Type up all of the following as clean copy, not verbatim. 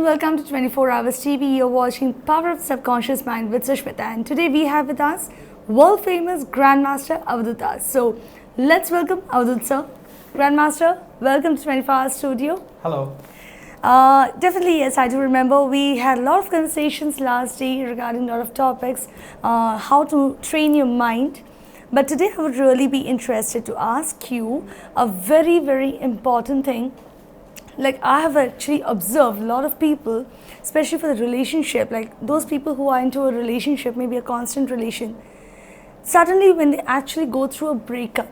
welcome to 24 Hours TV. You're watching Power of Subconscious Mind with Sushmita, and today we have with us world famous Grandmaster avdut. So let's welcome avdut sir. Grandmaster, welcome to 24 Hours Studio. Hello. Definitely, yes, I do remember we had a lot of conversations last day regarding a lot of topics, how to train your mind. But today I would really be interested to ask you a very, very important thing. Like, I have actually observed a lot of people, especially for the relationship, like those people who are into a relationship, maybe a constant relation, suddenly when they actually go through a breakup,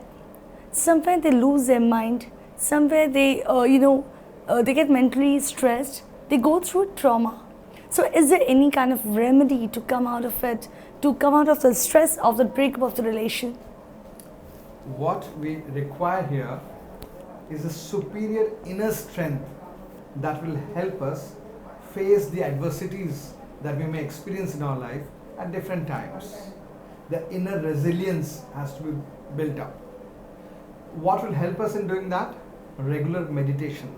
somewhere they lose their mind, somewhere they, they get mentally stressed, they go through trauma. So is there any kind of remedy to come out of it, to come out of the stress of the breakup of the relation? What we require here is a superior inner strength that will help us face the adversities that we may experience in our life at different times. The inner resilience has to be built up. What will help us in doing that? Regular meditation.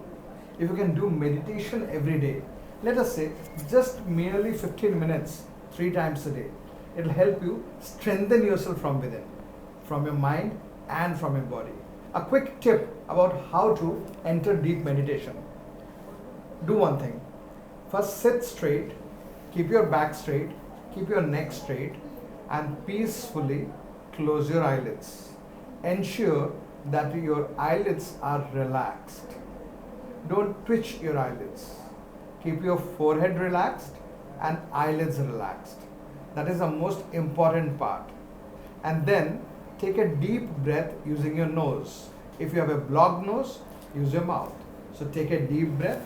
If you can do meditation every day, let us say just merely 15 minutes, 3 times a day, it will help you strengthen yourself from within, from your mind and from your body. A quick tip about how to enter deep meditation. Do one thing. First, sit straight, keep your back straight, keep your neck straight, and peacefully close your eyelids. Ensure that your eyelids are relaxed. Don't twitch your eyelids. Keep your forehead relaxed and eyelids relaxed. That is the most important part. And then take a deep breath using your nose. If you have a blocked nose, use your mouth. So take a deep breath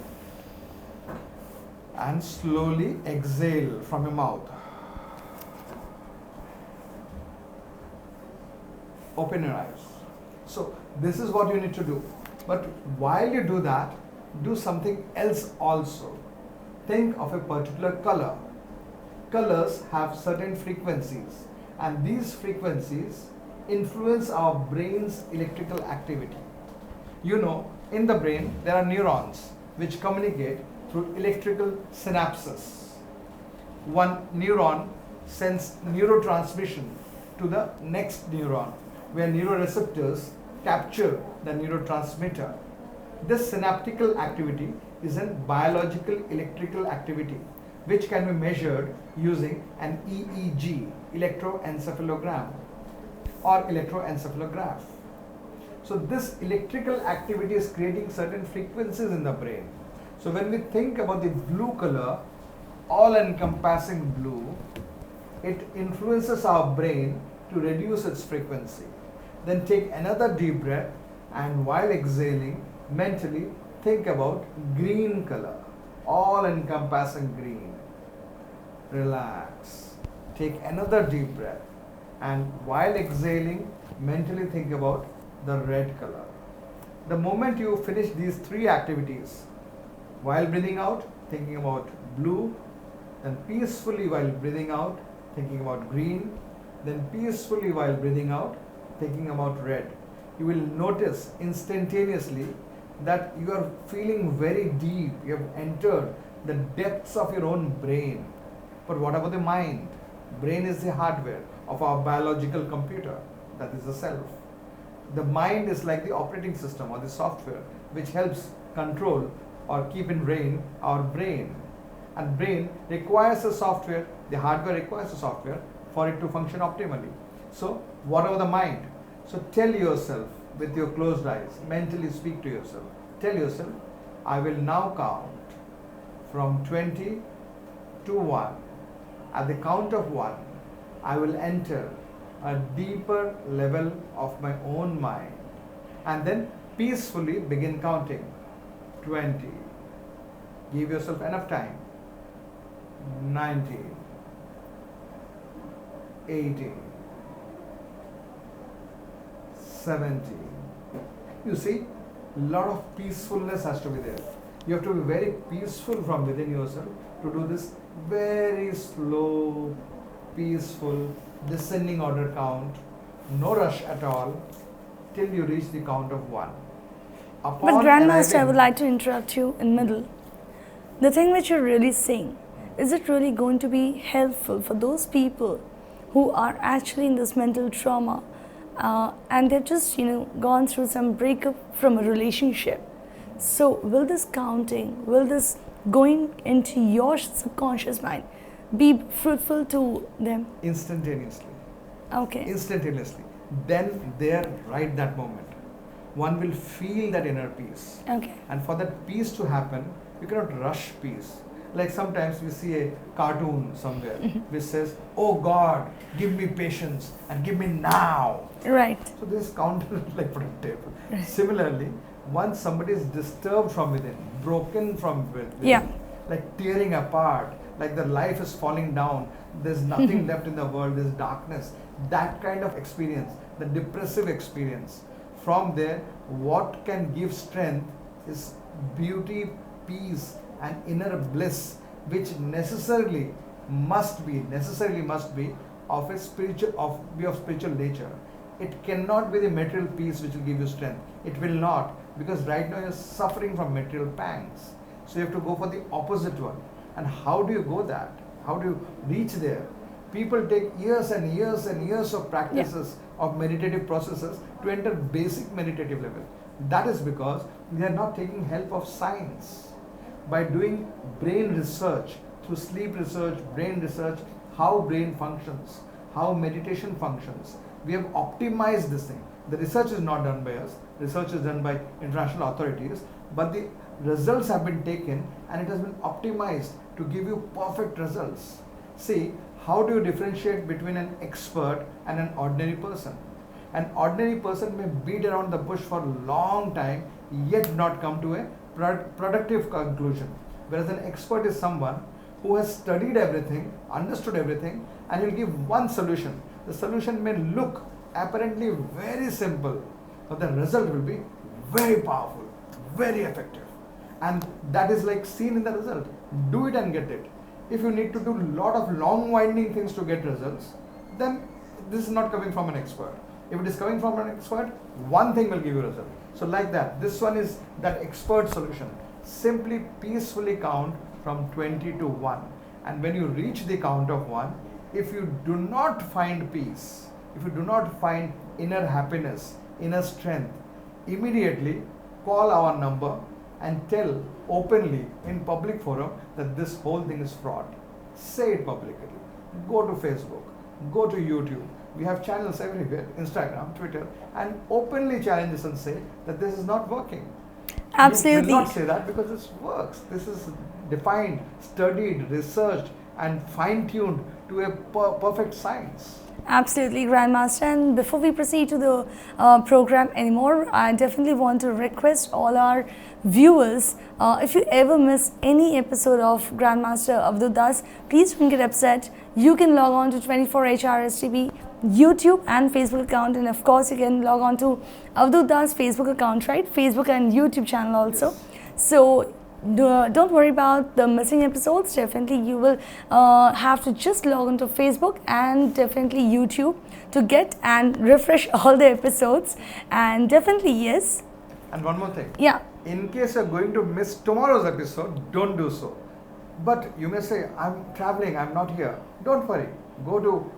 and slowly exhale from your mouth. Open your eyes. So this is what you need to do. But while you do that, do something else also. Think of a particular color. Colors have certain frequencies, and these frequencies influence our brain's electrical activity. You know, in the brain there are neurons which communicate through electrical synapses. One neuron sends neurotransmission to the next neuron, where neuroreceptors capture the neurotransmitter. This synaptical activity is a biological electrical activity which can be measured using an EEG, electroencephalogram, or electroencephalograph. So this electrical activity is creating certain frequencies in the brain. So when we think about the blue color, all-encompassing blue, it influences our brain to reduce its frequency. Then take another deep breath, and while exhaling, mentally think about green color, all-encompassing green. Relax. Take another deep breath, and while exhaling, mentally think about the red color. The moment you finish these 3 activities, while breathing out, thinking about blue, then peacefully while breathing out, thinking about green, then peacefully while breathing out, thinking about red, you will notice instantaneously that you are feeling very deep. You have entered the depths of your own brain. But what about the mind? Brain is the hardware of our biological computer, that is the self. The mind is like the operating system or the software which helps control or keep in rein our brain. And brain requires a software, the hardware requires a software for it to function optimally. So what about the mind? So tell yourself with your closed eyes, mentally speak to yourself. Tell yourself, I will now count from 20 to 1. At the count of 1, I will enter a deeper level of my own mind, and then peacefully begin counting. 20. Give yourself enough time. 19. 18. 17. You see, a lot of peacefulness has to be there. You have to be very peaceful from within yourself to do this very slow, peaceful, descending order count. No rush at all till you reach the count of 1. But Grandmaster, I would like to interrupt you in middle. the thing which you're really saying, is it really going to be helpful for those people who are actually in this mental trauma and they've just gone through some breakup from a relationship? So will this counting, will this going into your subconscious mind be fruitful to them? Instantaneously. Okay. Instantaneously. Then there, right that moment, one will feel that inner peace. Okay. And for that peace to happen, you cannot rush peace. Like sometimes we see a cartoon somewhere which says, "Oh God, give me patience and give me now." Right. So this is counter like productive. Similarly, once somebody is disturbed from within, broken from within, like tearing apart, like the life is falling down, there's nothing left in the world, there's darkness. That kind of experience, the depressive experience, from there, what can give strength is beauty, peace, and inner bliss, which necessarily must be of a spiritual nature. It cannot be the material peace which will give you strength. It will not, because right now you're suffering from material pangs. So you have to go for the opposite one. And how do you go that? How do you reach there? People take years and years and years of practices of meditative processes to enter basic meditative level. That is because they are not taking help of science. By doing brain research, through sleep research, brain research, how brain functions, how meditation functions, we have optimized this thing. The research is not done by us, research is done by international authorities, but the results have been taken and it has been optimized to give you perfect results. See, how do you differentiate between an expert and an ordinary person? An ordinary person may beat around the bush for a long time, yet not come to a productive conclusion. Whereas an expert is someone who has studied everything, understood everything, and will give one solution. The solution may look apparently very simple, but the result will be very powerful, very effective. And that is like seen in the result. Do it and get it. If you need to do a lot of long winding things to get results, then this is not coming from an expert. If it is coming from an expert, one thing will give you a result. So like that, this one is that expert solution. Simply peacefully count from 20 to 1. And when you reach the count of 1, if you do not find peace, if you do not find inner happiness, inner strength, immediately call our number and tell openly in public forum that this whole thing is fraud. Say it publicly. Go to Facebook, go to YouTube. We have channels everywhere, Instagram, Twitter, and openly challenge us and say that this is not working. Absolutely. You will not say that because this works. This is defined, studied, researched, and fine-tuned to a perfect science. Absolutely, Grandmaster. And before we proceed to the program anymore, I definitely want to request all our viewers, if you ever miss any episode of Grandmaster avdut, please don't get upset. You can log on to 24HRSTV YouTube and Facebook account, and of course you can log on to avdut Facebook account, right? Facebook and YouTube channel also. Yes. So don't worry about the missing episodes. Definitely you will have to just log on to Facebook and definitely YouTube to get and refresh all the episodes. And definitely, yes. And one more thing. Yeah. In case you're going to miss tomorrow's episode, don't do so. But you may say, I'm traveling, I'm not here. Don't worry. Go to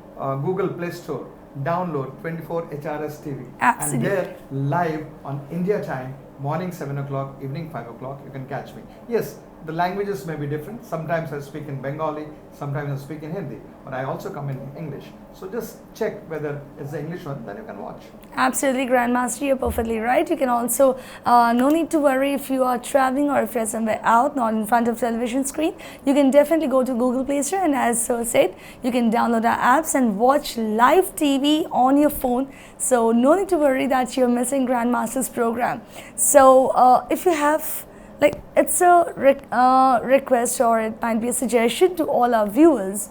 Google Play Store, download 24HRS TV. Absolutely. And there, live on India time, morning 7 o'clock, evening 5 o'clock, you can catch me. Yes, the languages may be different. Sometimes I speak in Bengali, sometimes I speak in Hindi, but I also come in English. So just check whether it's the English one, then you can watch. Absolutely, Grandmaster, you're perfectly right. You can also, no need to worry if you are traveling or if you're somewhere out, not in front of television screen. You can definitely go to Google Play Store, and as Sir said, you can download our apps and watch live TV on your phone. So no need to worry that you're missing Grandmaster's program. So if you have, like, it's a request or it might be a suggestion to all our viewers.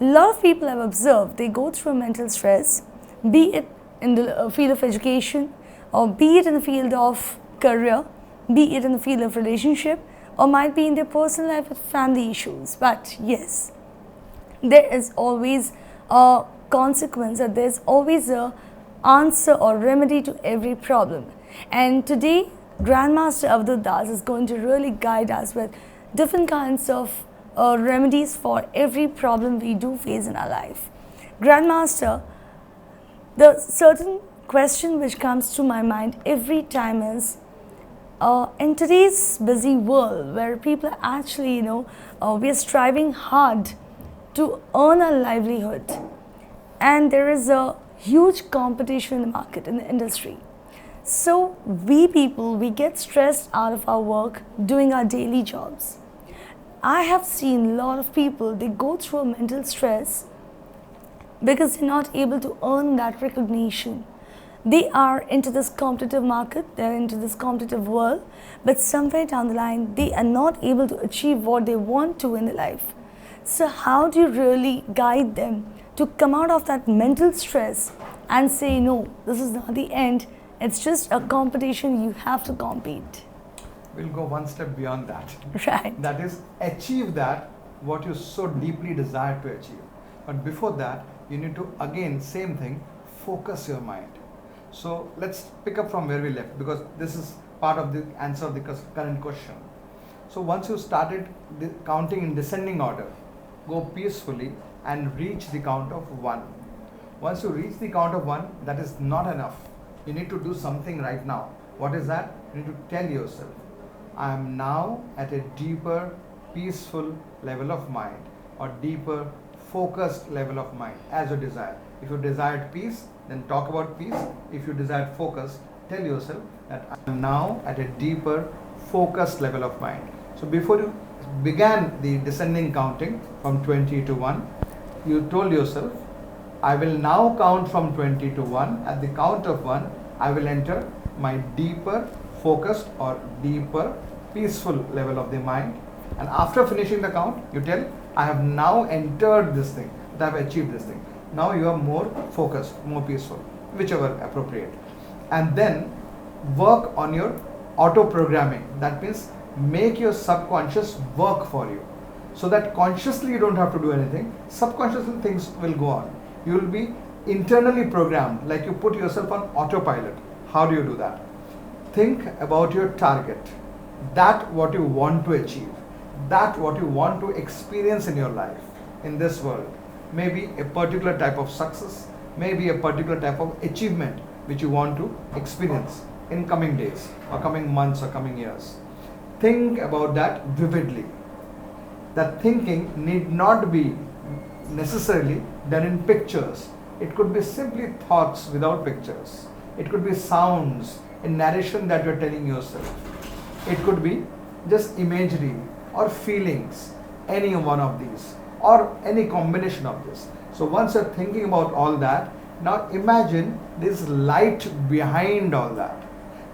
A lot of people have observed they go through mental stress, be it in the field of education, or be it in the field of career, be it in the field of relationship, or might be in their personal life with family issues. But yes, there is always a consequence, or there's always a answer or remedy to every problem. And today, Grandmaster avdut is going to really guide us with different kinds of remedies for every problem we do face in our life. Grandmaster, the certain question which comes to my mind every time is, in today's busy world where people are actually, we are striving hard to earn a livelihood, and there is a huge competition in the market, in the industry. So we people, we get stressed out of our work doing our daily jobs. I have seen a lot of people, they go through a mental stress because they're not able to earn that recognition. They are into this competitive market, they're into this competitive world, but somewhere down the line, they are not able to achieve what they want to in their life. So how do you really guide them to come out of that mental stress and say, no, this is not the end, it's just a competition, you have to compete. We'll go one step beyond that. Right. That is, achieve that what you so deeply desire to achieve. But before that, you need to, again, same thing, focus your mind. So let's pick up from where we left, because this is part of the answer of the current question. So once you started counting in descending order, go peacefully and reach the count of 1. Once you reach the count of 1, that is not enough. You need to do something right now. What is that? You need to tell yourself, I am now at a deeper, peaceful level of mind, or deeper, focused level of mind, as you desire. If you desired peace, then talk about peace. If you desired focus, tell yourself that I am now at a deeper, focused level of mind. So before you began the descending counting from 20 to 1, you told yourself, I will now count from 20 to 1. At the count of 1, I will enter my deeper, focused or deeper, peaceful level of the mind. And after finishing the count, you tell, I have now entered this thing, that I have achieved this thing. Now you are more focused, more peaceful, whichever appropriate. And then work on your auto programming. That means make your subconscious work for you, so that consciously you don't have to do anything. Subconsciously things will go on. You will be internally programmed, like you put yourself on autopilot. How do you do that? Think about your target, that what you want to achieve, that what you want to experience in your life, in this world. Maybe a particular type of success, maybe a particular type of achievement which you want to experience in coming days or coming months or coming years. Think about that vividly. That thinking need not be necessarily done in pictures. It could be simply thoughts without pictures. It could be sounds, a narration that you are telling yourself. It could be just imagery or feelings, any one of these, or any combination of this. So once you're thinking about all that, now imagine this light behind all that.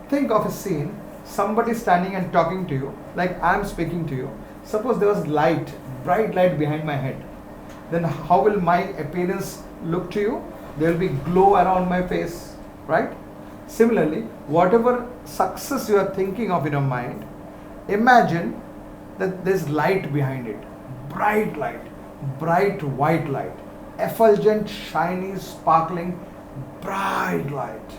Think of a scene, somebody standing and talking to you, like I'm speaking to you. Suppose there was light, bright light behind my head. Then how will my appearance look to you? There will be glow around my face, right? Similarly, whatever success you are thinking of in your mind, imagine that there's light behind it, bright light, bright white light, effulgent, shiny, sparkling, bright light,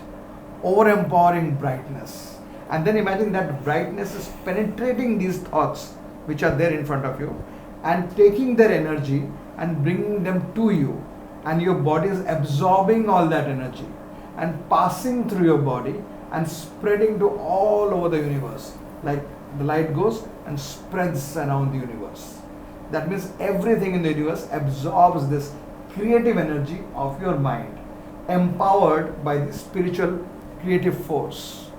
overempowering brightness. And then imagine that brightness is penetrating these thoughts which are there in front of you and taking their energy and bringing them to you, and your body is absorbing all that energy and passing through your body and spreading to all over the universe, like the light goes and spreads around the universe. That means everything in the universe absorbs this creative energy of your mind, empowered by the spiritual creative force.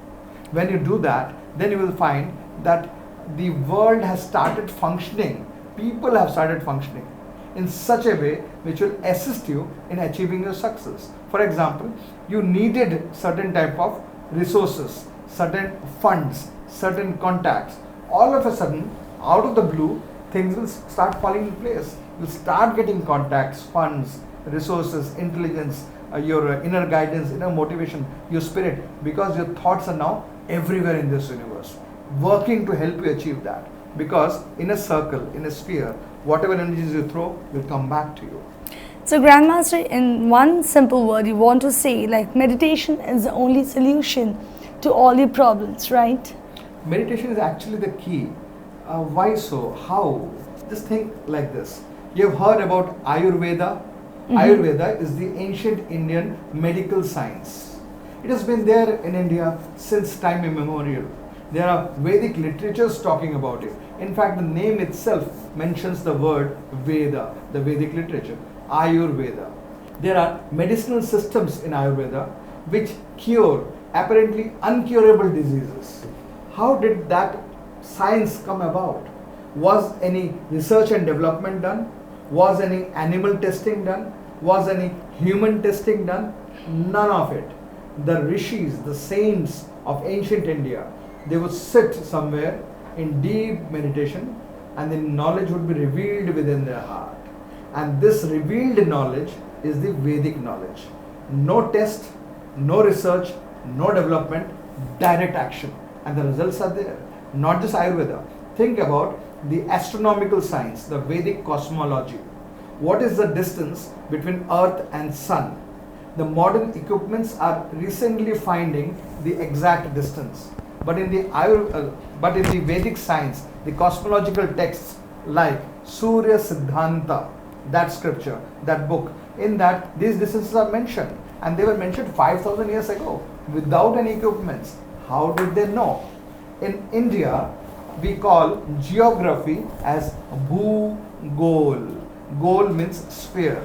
When you do that, then you will find that the world has started functioning, people have started functioning in such a way which will assist you in achieving your success. For example, you needed certain type of resources, certain funds, certain contacts. All of a sudden, out of the blue, things will start falling in place. You'll start getting contacts, funds, resources, intelligence, your inner guidance, inner motivation, your spirit, because your thoughts are now everywhere in this universe, working to help you achieve that. Because in a circle, in a sphere, whatever energies you throw will come back to you. So Grandmaster, in one simple word, you want to say like meditation is the only solution to all your problems, right? Meditation is actually the key. Why so? How? Just think like this. You have heard about Ayurveda. Ayurveda is the ancient Indian medical science. It has been there in India since time immemorial. There are Vedic literatures talking about it. In fact, the name itself mentions the word Veda, the Vedic literature, Ayurveda. There are medicinal systems in Ayurveda which cure apparently uncurable diseases. How did that science come about? Was any research and development done? Was any animal testing done? Was any human testing done? None of it. The rishis, the saints of ancient India, they would sit somewhere in deep meditation and the knowledge would be revealed within their heart. And this revealed knowledge is the Vedic knowledge. No test, no research, no development, direct action. And the results are there. Not just Ayurveda. Think about the astronomical science, the Vedic cosmology. What is the distance between Earth and Sun? The modern equipments are recently finding the exact distance. But in the Vedic science, the cosmological texts like Surya Siddhanta, that scripture, that book, in that these distances are mentioned. And they were mentioned 5,000 years ago without any equipments. How did they know? In India, we call geography as Bhu-Gol. Gol means sphere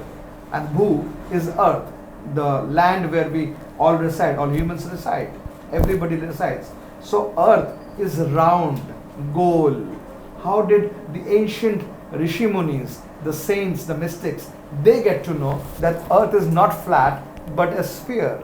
and Bhu is earth, the land where we all reside, all humans reside, everybody resides. So earth is round, Gol. How did the ancient Rishi Munis, the saints, the mystics, they get to know that earth is not flat but a sphere?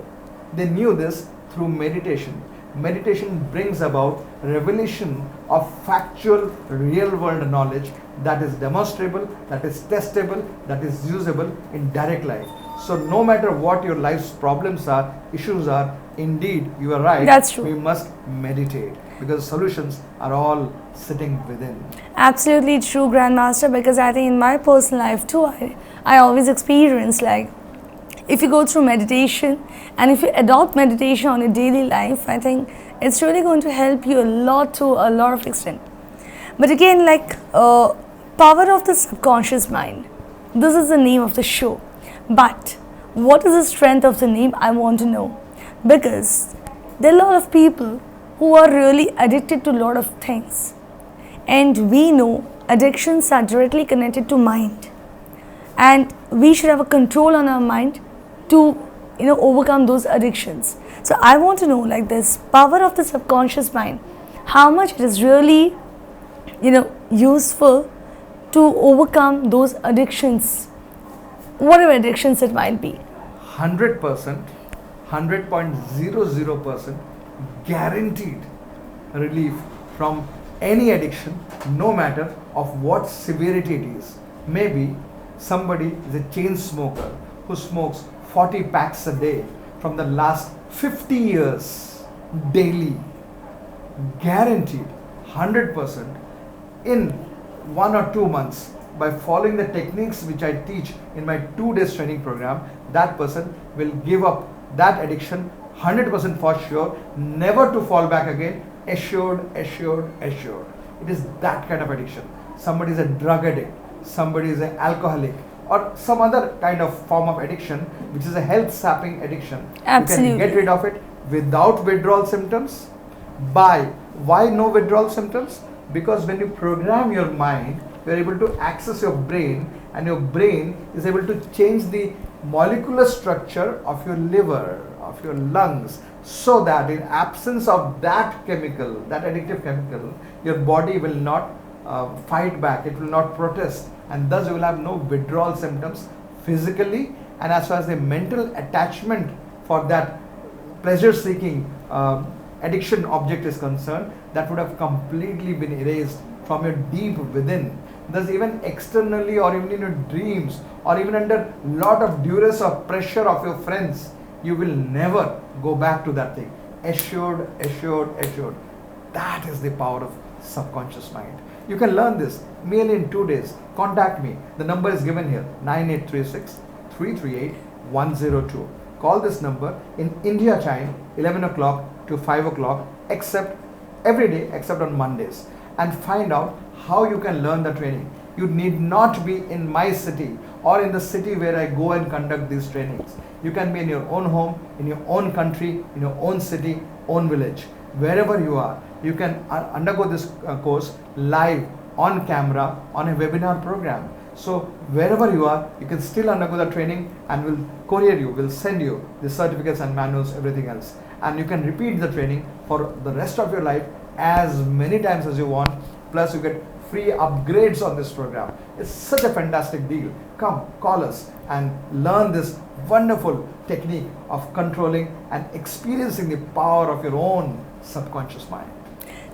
They knew this through meditation. Meditation brings about revelation of factual real world knowledge that is demonstrable, that is testable, that is usable in direct life. So no matter what your life's problems are, issues are, indeed you are right. That's true. We must meditate because solutions are all sitting within. Absolutely true, Grandmaster, because I think in my personal life too, I always experience like if you go through meditation and if you adopt meditation on your daily life, I think it's really going to help you a lot to a lot of extent. But again, like power of the subconscious mind, this is the name of the show. But what is the strength of the name? I want to know, because there are a lot of people who are really addicted to a lot of things, and we know addictions are directly connected to mind, and we should have a control on our mind to overcome those addictions. So I want to know, like, this power of the subconscious mind, how much it is really useful to overcome those addictions, whatever addictions it might be. 100%, 100.00% guaranteed relief from any addiction, no matter of what severity it is. Maybe somebody is a chain smoker who smokes 40 packs a day from the last 50 years daily. Guaranteed 100% in 1 or 2 months, by following the techniques which I teach in my 2 days training program, that person will give up that addiction 100% for sure, never to fall back again, assured, assured, assured. It is that kind of addiction. Somebody is a drug addict, somebody is an alcoholic, or some other kind of form of addiction which is a health sapping addiction. Absolutely. You can get rid of it without withdrawal symptoms. Why no withdrawal symptoms? Because when you program your mind, you are able to access your brain, and your brain is able to change the molecular structure of your liver, of your lungs, so that in absence of that chemical, that addictive chemical, your body will not fight back, it will not protest, and thus you will have no withdrawal symptoms physically, and as far as the mental attachment for that pleasure seeking addiction object is concerned, that would have completely been erased from your deep within. Thus even externally, or even in your dreams, or even under lot of duress or pressure of your friends, you will never go back to that thing. Assured, assured, assured. That is the power of subconscious mind. You can learn this merely in 2 days. Contact me. The number is given here, 9836 338 102. Call this number in India time, 11 o'clock to 5 o'clock, except every day except on Mondays. and find out how you can learn the training. You need not be in my city or in the city where I go and conduct these trainings. You can be in your own home, in your own country, in your own city, own village. Wherever you are, you can undergo this course live on camera on a webinar program. So wherever you are, you can still undergo the training, and we'll courier you, we'll send you the certificates and manuals, everything else. And you can repeat the training for the rest of your life as many times as you want. Plus you get free upgrades on this program. It's such a fantastic deal. Come, call us and learn this wonderful technique of controlling and experiencing the power of your own subconscious mind.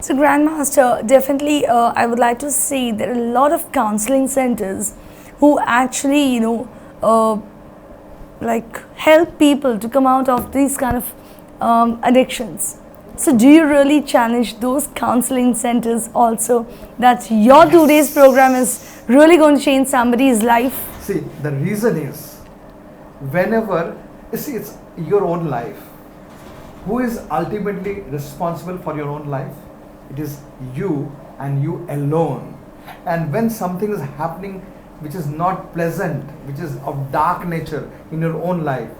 So Grandmaster, definitely I would like to say there are a lot of counseling centers who actually, like help people to come out of these kind of addictions. So do you really challenge those counseling centers also that your 2 days program is really going to change somebody's life? See, the reason is, whenever, you see, it's your own life. Who is ultimately responsible for your own life? It is you and you alone. And when something is happening which is not pleasant, which is of dark nature in your own life,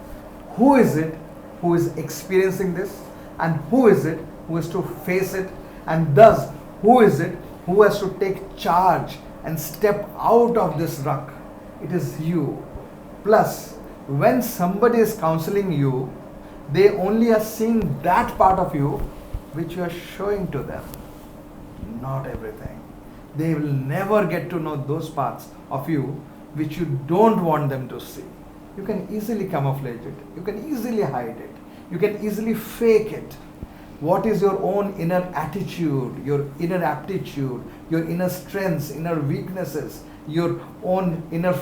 who is it who is experiencing this? And who is it who is to face it? And thus, who is it who has to take charge and step out of this ruck? It is you. Plus, when somebody is counseling you, they only are seeing that part of you which you are showing to them, not everything. They will never get to know those parts of you which you don't want them to see. You can easily camouflage it, you can easily hide it, you can easily fake it. What is your own inner attitude, your inner aptitude, your inner strengths, inner weaknesses, your own inner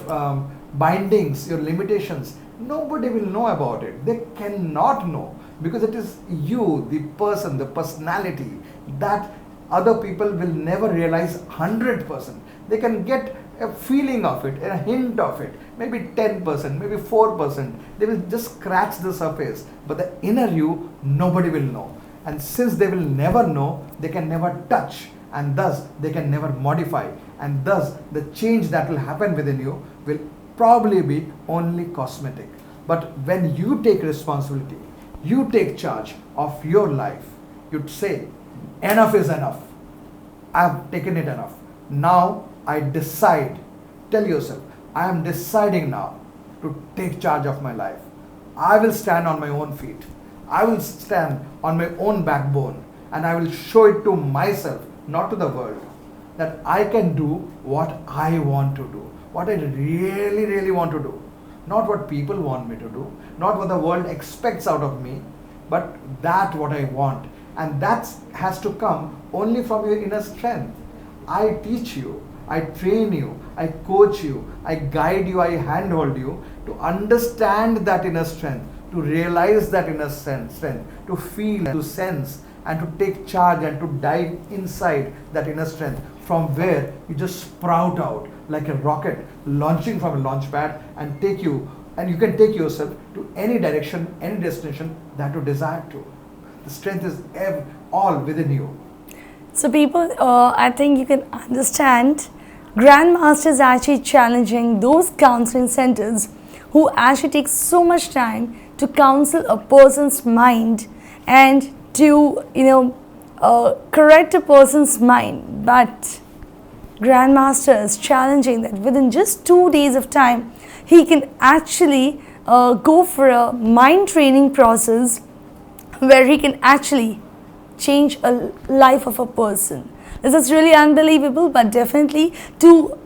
bindings, your limitations? Nobody will know about it. They cannot know, because it is you, the person, the personality, that other people will never realize 100%. They can get a feeling of it, a hint of it, maybe 10%, maybe 4%. They will just scratch the surface, but the inner you, nobody will know. And since they will never know, they can never touch, and thus they can never modify, and thus the change that will happen within you will probably be only cosmetic. But when you take responsibility, you take charge of your life, you'd say, enough is enough. I've taken it enough. Now I decide. Tell yourself, I am deciding now to take charge of my life. I will stand on my own feet. I will stand on my own backbone, and I will show it to myself, not to the world, that I can do what I want to do, what I really, really want to do. Not what people want me to do, not what the world expects out of me, but that what I want. And that has to come only from your inner strength. I teach you, I train you, I coach you, I guide you, I handhold you to understand that inner strength, to realize that inner strength, to feel, to sense, and to take charge and to dive inside that inner strength, from where you just sprout out like a rocket launching from a launch pad and take you, and you can take yourself to any direction, any destination that you desire to. The strength is all within you. So people, I think you can understand, Grandmaster is actually challenging those counseling centers who actually take so much time to counsel a person's mind and to, correct a person's mind. But Grandmaster is challenging that within just 2 days of time, he can actually go for a mind training process where he can actually change a life of a person. This is really unbelievable, but definitely to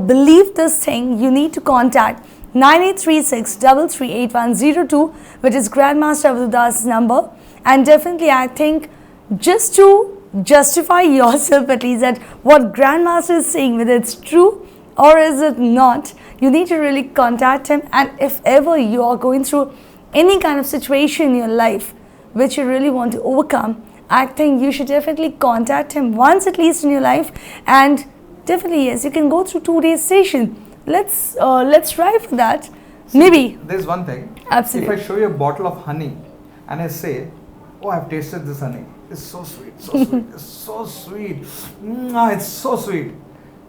believe this thing, you need to contact 9836 338102, which is Grandmaster avdut's number. And definitely I think, just to justify yourself at least that what Grandmaster is saying, whether it's true or is it not, you need to really contact him. And if ever you are going through any kind of situation in your life which you really want to overcome, I think you should definitely contact him once at least in your life. And definitely, yes, you can go through 2 days session. Let's try for that. See, Maybe there's one thing. Absolutely. If I show you a bottle of honey and I say, oh, I've tasted this honey. It's so sweet, so sweet, it's so sweet. It's so sweet.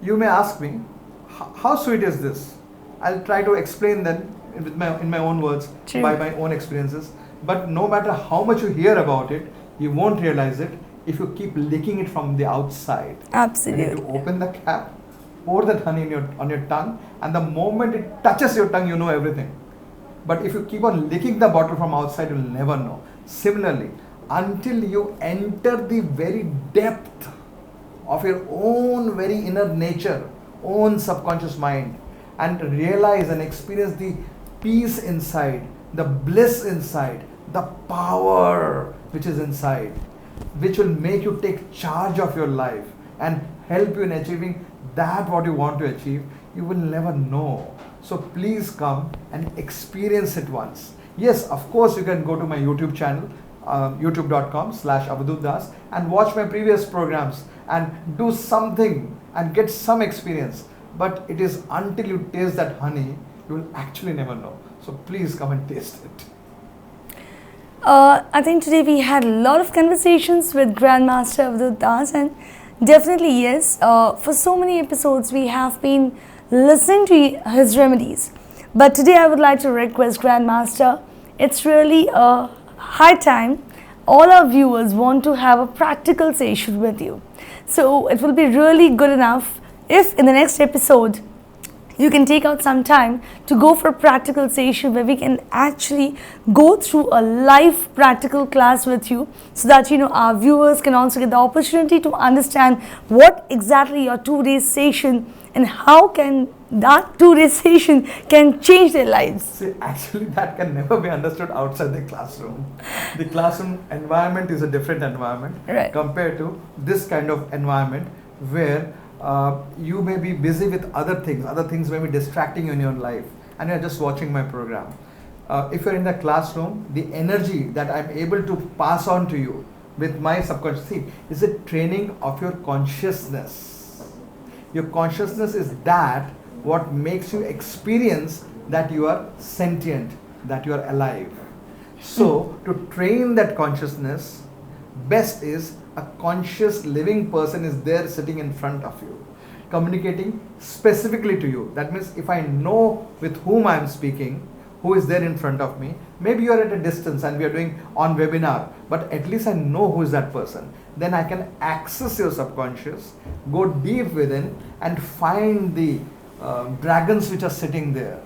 You may ask me, how sweet is this? I'll try to explain then in my own words, True. by my own experiences. But no matter how much you hear about it, you won't realize it if you keep licking it from the outside. Absolutely. You need to open the cap, pour that honey on your tongue, and the moment it touches your tongue, you know everything. But if you keep on licking the bottle from outside, you'll never know. Similarly, until you enter the very depth of your own very inner nature, own subconscious mind, and realize and experience the peace inside, the bliss inside, the power which is inside, which will make you take charge of your life and help you in achieving that what you want to achieve, you will never know. So please come and experience it once. Yes, of course, you can go to my YouTube channel, youtube.com/avdut and watch my previous programs and do something and get some experience. But it is until you taste that honey, you will actually never know. So please come and taste it. I think today we had a lot of conversations with Grandmaster Avdut, and definitely yes, for so many episodes we have been listening to his remedies. But today I would like to request Grandmaster, it's really a high time all our viewers want to have a practical session with you. So it will be really good enough if in the next episode you can take out some time to go for a practical session where we can actually go through a live practical class with you, so that our viewers can also get the opportunity to understand what exactly your 2-day session and how can that 2-day session can change their lives. See, actually that can never be understood outside the classroom. The classroom environment is a different environment, right, compared to this kind of environment where you may be busy with other things may be distracting you in your life, and you're just watching my program. If you're in the classroom, the energy that I'm able to pass on to you with my subconscious, is a training of your consciousness. Your consciousness is that what makes you experience that you are sentient, that you are alive. So to train that consciousness, best is a conscious living person is there sitting in front of you, communicating specifically to you. That means if I know with whom I am speaking, who is there in front of me, maybe you are at a distance and we are doing on webinar, but at least I know who is that person. Then I can access your subconscious, go deep within and find the dragons which are sitting there,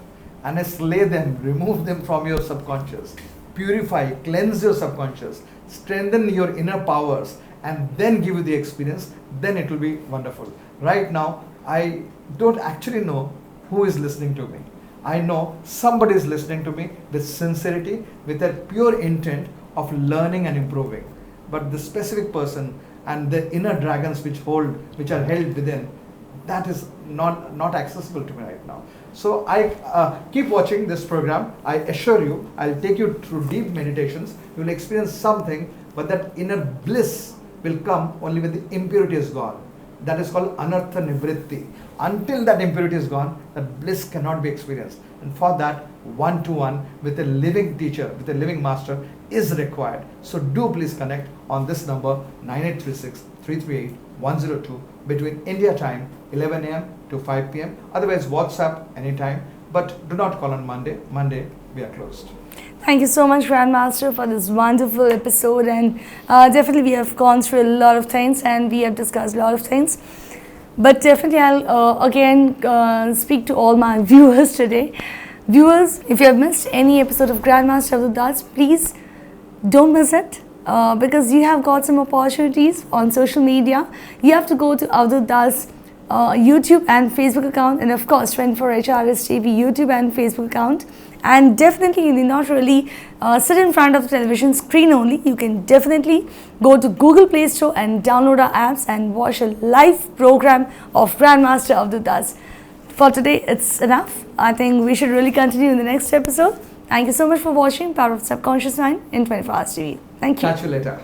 and I slay them, remove them from your subconscious, purify, cleanse your subconscious, strengthen your inner powers, and then give you the experience. Then it will be wonderful. Right now, I don't actually know who is listening to me. I know somebody is listening to me with sincerity, with a pure intent of learning and improving. But the specific person and the inner dragons which are held within, that is not accessible to me right now. So I keep watching this program. I assure you, I'll take you through deep meditations. You will experience something, but that inner bliss will come only when the impurity is gone. That is called anartha nivritti. Until that impurity is gone, that bliss cannot be experienced. And for that, one-to-one with a living teacher, with a living master is required. So do please connect on this number 9836-338-102 between India time 11 a.m. to 5 p.m. Otherwise WhatsApp anytime, but do not call on Monday. Monday we are closed. Thank you so much, Grandmaster, for this wonderful episode, and definitely we have gone through a lot of things and we have discussed a lot of things. But definitely I'll again speak to all my viewers today. Viewers, if you have missed any episode of Grandmaster Avdut, please don't miss it, because you have got some opportunities on social media. You have to go to Avdut's YouTube and Facebook account, and of course 24HRS TV YouTube and Facebook account. And definitely you need not really sit in front of the television screen only. You can definitely go to Google Play Store and download our apps and watch a live program of Grandmaster Avdut. For today it's enough. I think we should really continue in the next episode. Thank you so much for watching Power of Subconscious Mind in 24 Hours TV. Thank you. Catch you later.